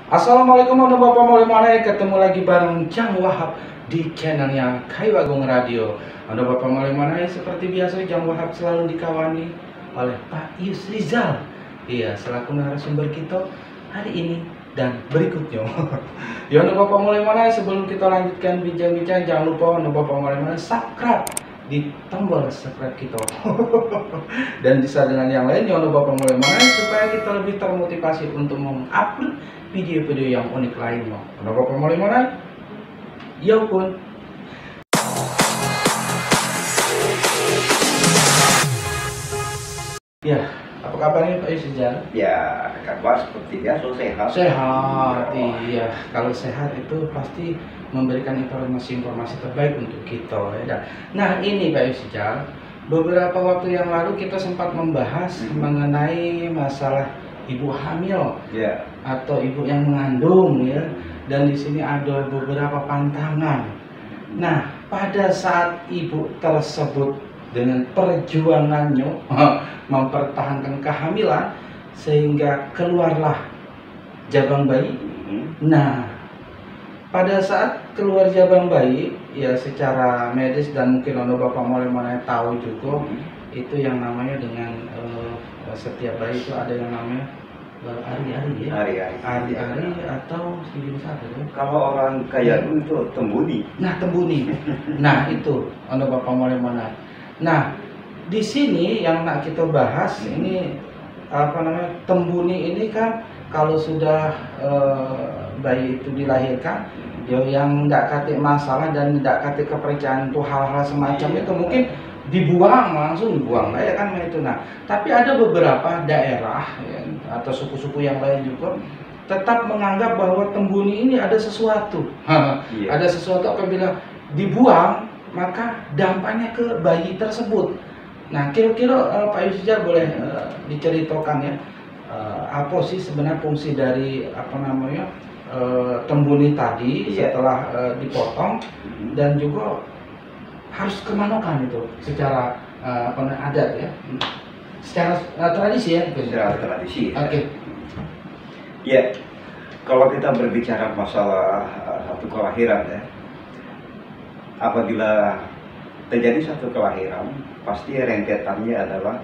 Assalamualaikum warahmatullahi wabarakatuh. Ketemu lagi bareng Jang Wahab di channelnya Kayu Agung Radio. Anda Bapak Malemana, seperti biasa Jang Wahab selalu dikawani oleh Pak Yus Rizal. Iya, selaku narasumber kita hari ini dan berikutnya. Ya Anda Bapak Malemana, sebelum kita lanjutkan bincang-bincang, jangan lupa Anda Bapak Malemana subscribe di tombol subscribe kita. Dan bisa dengan yang lain ya Anda Bapak Malemana, supaya kita lebih termotivasi untuk mengupload video-video yang unik lainnya. Anda Bapak Malemana, ya pun. Ya, apa kabarnya Pak Yusizal? Ya, kabar seperti biasa sehat. Sehat, iya. Kalau sehat itu pasti memberikan informasi-informasi terbaik untuk kita. Ya. Nah, ini Pak Yusizal, beberapa waktu yang lalu kita sempat membahas mengenai masalah ibu hamil, Ya. atau ibu yang mengandung, ya. Dan di sini ada beberapa pantangan. Nah, pada saat ibu tersebut dengan perjuangannya mempertahankan kehamilan sehingga keluarlah jabang bayi. Nah, pada saat keluar jabang bayi, ya secara medis dan mungkin Anda Bapak Malemana tahu juga, itu yang namanya dengan setiap bayi itu ada yang namanya ari-ari, ya. Ari-ari atau sejenis apa ya? Kalau orang kaya dulu itu tembuni. Nah, tembuni. Nah, itu Anda Bapak Malemana. Nah, di sini yang nak kita bahas ini apa namanya, tembuni ini kan kalau sudah bayi itu dilahirkan, ya yang nggak katik masalah dan nggak katik kepercayaan tuh hal-hal semacam itu mungkin dibuang, langsung dibuang lah ya kan itu. Nah, tapi ada beberapa daerah ya, atau suku-suku yang lain juga tetap menganggap bahwa tembuni ini ada sesuatu. Ada sesuatu apabila dibuang maka dampaknya ke bayi tersebut. Nah, kira-kira Pak Yusizal boleh diceritakan ya, apa sih sebenarnya fungsi dari apa namanya tembuni tadi setelah dipotong, dan juga harus kemana kan itu secara adat ya, secara tradisi ya. Secara tradisi. Oke. Ya, kalau kita berbicara masalah satu kelahiran ya, apabila terjadi satu kelahiran, pasti rentetannya adalah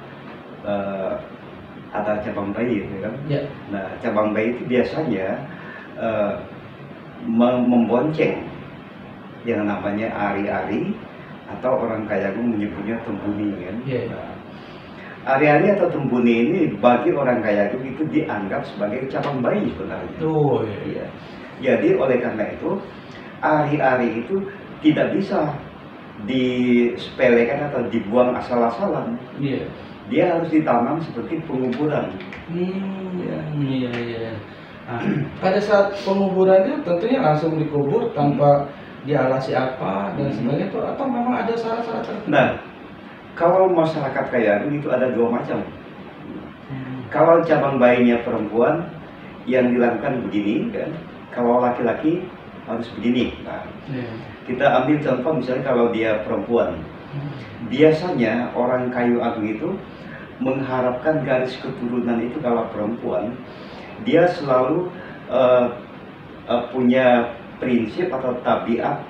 ada cabang bayi, ya kan? Ya. Nah, cabang bayi itu biasanya membonceng yang namanya ari-ari, atau orang Kayagung menyebutnya tembuni, kan? Nah, ari-ari atau tembuni ini bagi orang Kayagung itu dianggap sebagai cabang bayi sebenarnya. Oh, iya. Jadi oleh karena itu ari-ari itu tidak bisa disepelekan atau dibuang asal-asalan. Iya. Dia harus ditanam seperti penguburan. Iya. Nah, pada saat penguburannya tentunya langsung dikubur tanpa dialasi apa dan sebagainya, atau memang ada syarat-syarat tertentu? Nah, kalau masyarakat Kayagung itu ada dua macam. Kalau cabang bayinya perempuan, yang dilakukan begini, kan? Kalau laki-laki harus begini. Nah, kita ambil contoh misalnya kalau dia perempuan, biasanya orang Kayu Agung itu mengharapkan garis keturunan itu kalau perempuan, dia selalu punya prinsip atau tabiat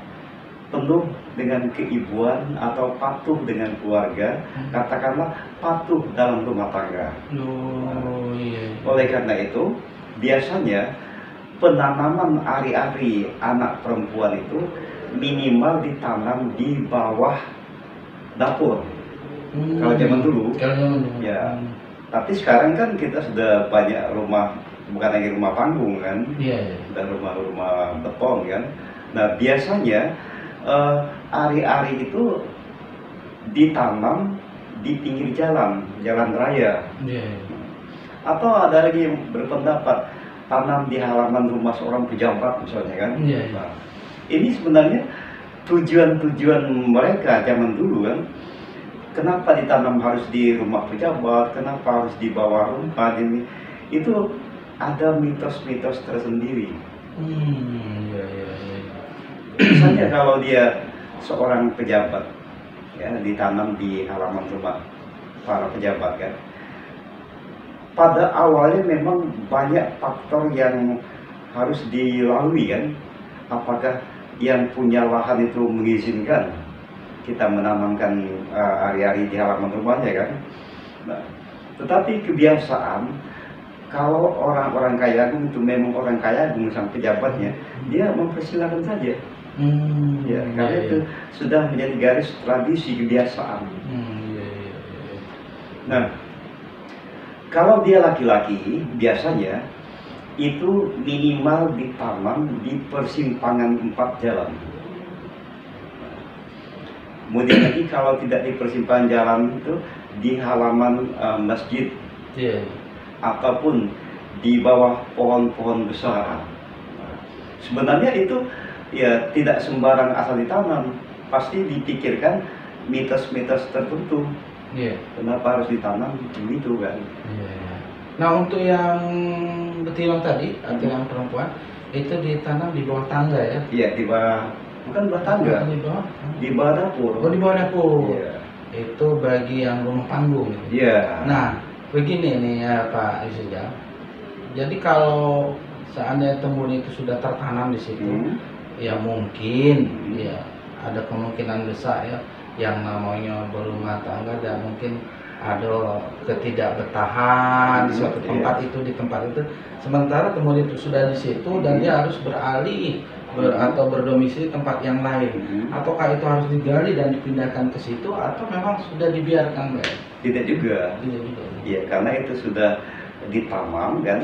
penuh dengan keibuan atau patuh dengan keluarga, katakanlah patuh dalam rumah tangga. Oleh karena itu, biasanya penanaman ari-ari anak perempuan itu minimal ditanam di bawah dapur. Kalau zaman dulu, ya. Tapi sekarang kan kita sudah banyak rumah, bukan lagi rumah panggung kan, dan rumah-rumah beton kan. Nah, biasanya ari-ari itu ditanam di pinggir jalan raya. Atau ada lagi yang berpendapat tanam di halaman rumah seorang pejabat misalnya kan. Nah, ini sebenarnya tujuan mereka zaman dulu kan. Kenapa ditanam harus di rumah pejabat? Kenapa harus di bawah rumah ini? Itu ada mitos-mitos tersendiri. Misalnya kalau dia seorang pejabat, ya, ditanam di halaman rumah para pejabat kan. pada awalnya memang banyak faktor yang harus dilalui kan. Apakah yang punya lahan itu mengizinkan kita menanamkan ari-ari di halaman rumahnya kan. Nah, tetapi kebiasaan kalau orang-orang kaya agung itu memang orang kaya agung sang pejabatnya, dia mempersilahkan saja. Ya, karena itu sudah menjadi garis tradisi kebiasaan. Nah, kalau dia laki-laki biasanya itu minimal ditanam di persimpangan 4 jalan. Kemudian lagi kalau tidak di persimpangan jalan itu di halaman masjid, ataupun di bawah pohon-pohon besar. Sebenarnya itu ya tidak sembarang asal ditanam, pasti dipikirkan mitos-mitos tertentu. Kenapa harus ditanam begitu kan? Nah, untuk yang betilang tadi atau yang perempuan itu ditanam di bawah tangga ya? Iya, di bawah, bukan bawah tangga, di bawah dapur. Oh, di bawah dapur. Itu bagi yang rumah panggung. Nah, begini nih ya Pak Yusija. Jadi kalau seandainya tembun itu sudah tertanam di situ, ya mungkin ya ada kemungkinan besar ya yang namanya berumah tangga dan mungkin ada ketidakbetahan di suatu tempat itu, di tempat itu. Sementara tembun itu sudah di situ dan dia harus beralih atau berdomisili tempat yang lain. Ataukah itu harus digali dan dipindahkan ke situ atau memang sudah dibiarkan Mbak? Tidak juga. Ya, karena itu sudah ditanam kan.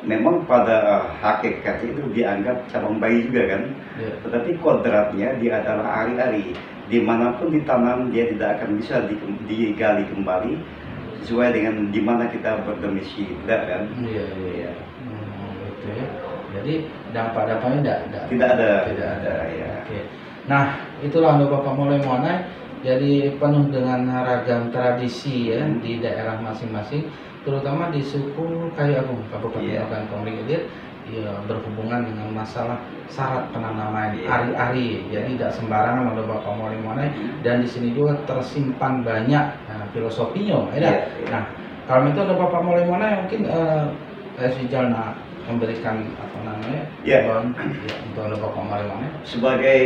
Memang pada hakikatnya itu dianggap cabang bayi juga kan. Tetapi kodratnya dia adalah ari-ari. Dimanapun ditanam dia tidak akan bisa digali kembali sesuai dengan dimana kita berdomisili, tidak kan? Gitu ya. Jadi dampak-dampaknya tidak ada. Ya. Nah, itulah Bapak mulai mengenai. Jadi penuh dengan ragam tradisi ya di daerah masing-masing, terutama di suku Kayu Agung, Kabupaten Ogan Komering Ilir, ya berhubungan dengan masalah syarat penanaman ari-ari. Jadi tidak sembarangan ada Bapak mulai mengenai, dan di sini juga tersimpan banyak filosofinya. Nah, kalau itu ada Bapak mulai mengenai mungkin si Jalna memberikan apa namanya untuk ada Bapak mulai mengenai. Sebagai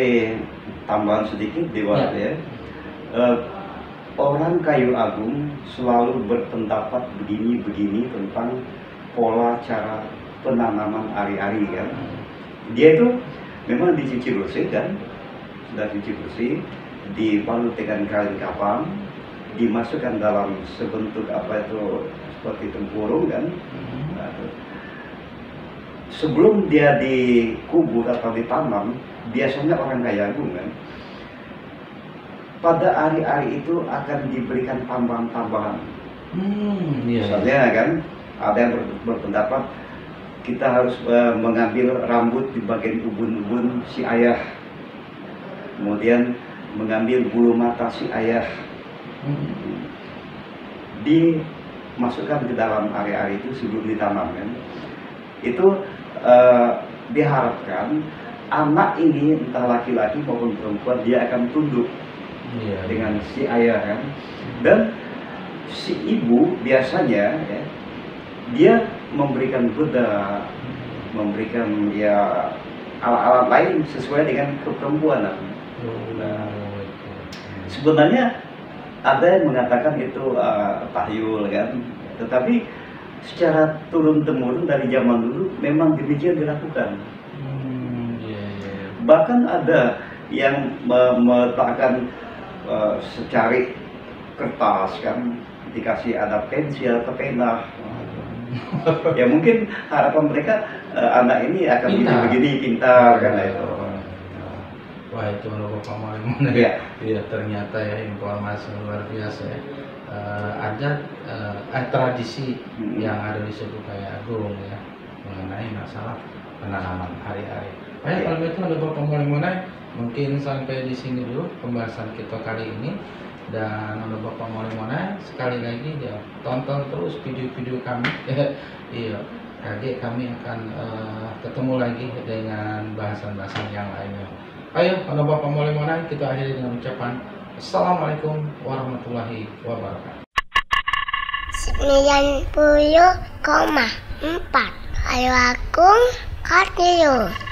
tambahan sedikit di bawah orang Kayu Agung selalu berpendapat begini-begini tentang pola cara penanaman ari-ari kan. Dia itu memang dicuci bersih kan, sudah dicuci bersih, dibalut dengan kain kapang, dimasukkan dalam sebentuk apa itu seperti tempurung kan. Nah, sebelum dia dikubur atau ditanam, biasanya orang Kayu Agung kan, pada ari-ari itu akan diberikan tambahan-tambahan. Misalnya kan, ada yang berpendapat kita harus mengambil rambut di bagian ubun-ubun si ayah, kemudian mengambil bulu mata si ayah, dimasukkan ke dalam ari-ari itu sebelum ditanam kan. Itu diharapkan anak ini entah laki-laki maupun perempuan dia akan tunduk dengan si ayah kan. Dan si ibu biasanya ya, dia memberikan bedak, memberikan ya alat-alat lain sesuai dengan keperempuanan. Sebenarnya ada yang mengatakan itu tahyul kan, tetapi secara turun-temurun dari zaman dulu memang demikian dilakukan. Bahkan ada yang meletakkan secari kertas kan, dikasih ada pensil atau pena. Ya mungkin harapan mereka anak ini akan begini pintar karena itu. Wah, itu Bapak Malimon ya. Ternyata ya informasi luar biasa ya. Ada tradisi yang ada di suku Kayu Agung ya mengenai masalah penanaman hari-hari. Baik, kalau itu ada Bapak Malimon, mungkin sampai di sini dulu pembahasan kita kali ini. Dan untuk Bapak Malimon, sekali lagi ya tonton terus video-video kami. Iya, adik kami akan ketemu lagi dengan bahasan-bahasan yang lainnya. Ayo, untuk Bapak Malimon, kita akhiri dengan ucapan Assalamualaikum warahmatullahi wabarakatuh. 90,4 Ayo aku continue.